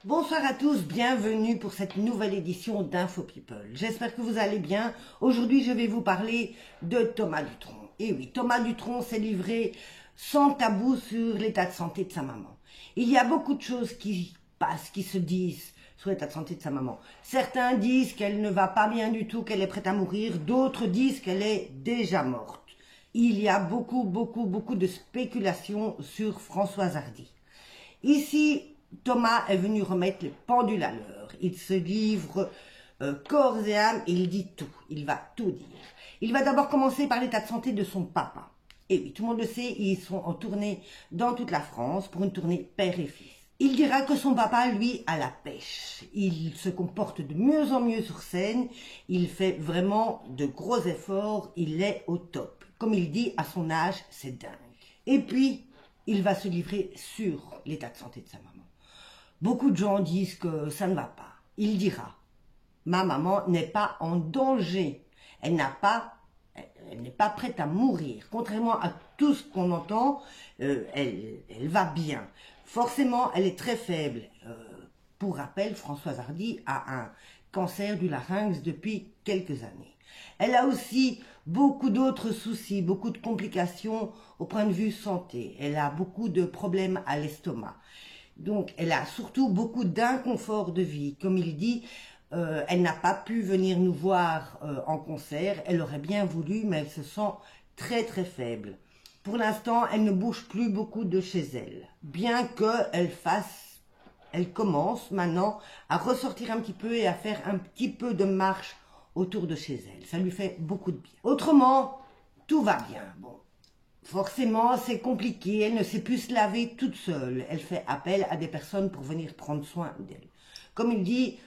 Bonsoir à tous, bienvenue pour cette nouvelle édition d'Info People. J'espère que vous allez bien. Aujourd'hui, je vais vous parler de Thomas Dutronc. Et oui, Thomas Dutronc s'est livré sans tabou sur l'état de santé de sa maman. Il y a beaucoup de choses qui passent, qui se disent sur l'état de santé de sa maman. Certains disent qu'elle ne va pas bien du tout, qu'elle est prête à mourir. D'autres disent qu'elle est déjà morte. Il y a beaucoup de spéculations sur Françoise Hardy. Ici, Thomas est venu remettre les pendules à l'heure. Il se livre corps et âme et il dit tout. Il va tout dire. Il va d'abord commencer par l'état de santé de son papa. Et oui, tout le monde le sait, ils sont en tournée dans toute la France pour une tournée père et fils. Il dira que son papa, lui, a la pêche. Il se comporte de mieux en mieux sur scène. Il fait vraiment de gros efforts. Il est au top. Comme il dit, à son âge, c'est dingue. Et puis, il va se livrer sur l'état de santé de sa maman. Beaucoup de gens disent que ça ne va pas. Il dira, ma maman n'est pas en danger. Elle n'est pas prête à mourir. Contrairement à tout ce qu'on entend, elle va bien. Forcément, elle est très faible. Pour rappel, Françoise Hardy a un cancer du larynx depuis quelques années. Elle a aussi beaucoup d'autres soucis, beaucoup de complications au point de vue santé. Elle a beaucoup de problèmes à l'estomac. Donc, elle a surtout beaucoup d'inconfort de vie. Comme il dit, elle n'a pas pu venir nous voir en concert. Elle aurait bien voulu, mais elle se sent très faible. Pour l'instant, elle ne bouge plus beaucoup de chez elle. Bien qu'elle commence maintenant à ressortir un petit peu et à faire un petit peu de marche autour de chez elle. Ça lui fait beaucoup de bien. Autrement, tout va bien. Bon. Forcément, c'est compliqué, elle ne sait plus se laver toute seule. Elle fait appel à des personnes pour venir prendre soin d'elle. Comme il dit,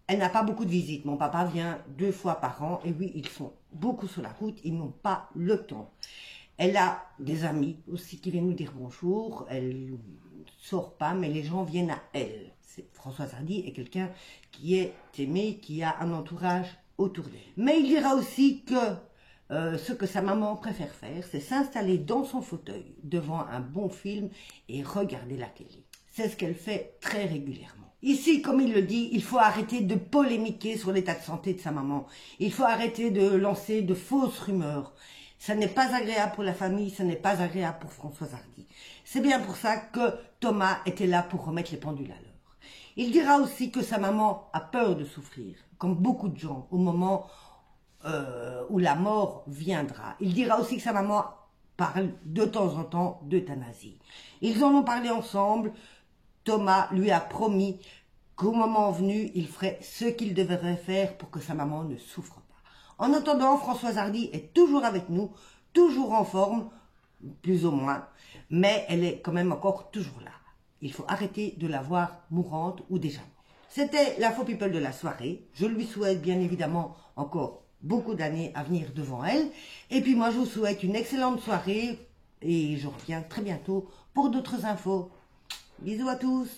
elle n'a pas beaucoup de visites. Mon papa vient 2 fois par an. Et oui, ils sont beaucoup sur la route, ils n'ont pas le temps. Elle a des amis aussi qui viennent nous dire bonjour. Elle ne sort pas, mais les gens viennent à elle. Françoise Hardy est quelqu'un qui est aimé, qui a un entourage autour d'elle. Mais il dira aussi que ce que sa maman préfère faire, c'est s'installer dans son fauteuil devant un bon film et regarder la télé. C'est ce qu'elle fait très régulièrement. Ici, comme il le dit, il faut arrêter de polémiquer sur l'état de santé de sa maman. Il faut arrêter de lancer de fausses rumeurs. Ça n'est pas agréable pour la famille, ça n'est pas agréable pour Françoise Hardy. C'est bien pour ça que Thomas était là pour remettre les pendules à l'heure. Il dira aussi que sa maman a peur de souffrir, comme beaucoup de gens, au moment où la mort viendra. Il dira aussi que sa maman parle de temps en temps d'euthanasie. Ils en ont parlé ensemble. Thomas lui a promis qu'au moment venu, il ferait ce qu'il devrait faire pour que sa maman ne souffre pas. En attendant, Françoise Hardy est toujours avec nous, toujours en forme, plus ou moins, mais elle est quand même encore toujours là. Il faut arrêter de la voir mourante ou déjà morte. C'était l'Info People de la soirée. Je lui souhaite bien évidemment encore beaucoup d'années à venir devant elle. Et puis moi, je vous souhaite une excellente soirée et je reviens très bientôt pour d'autres infos. Bisous à tous.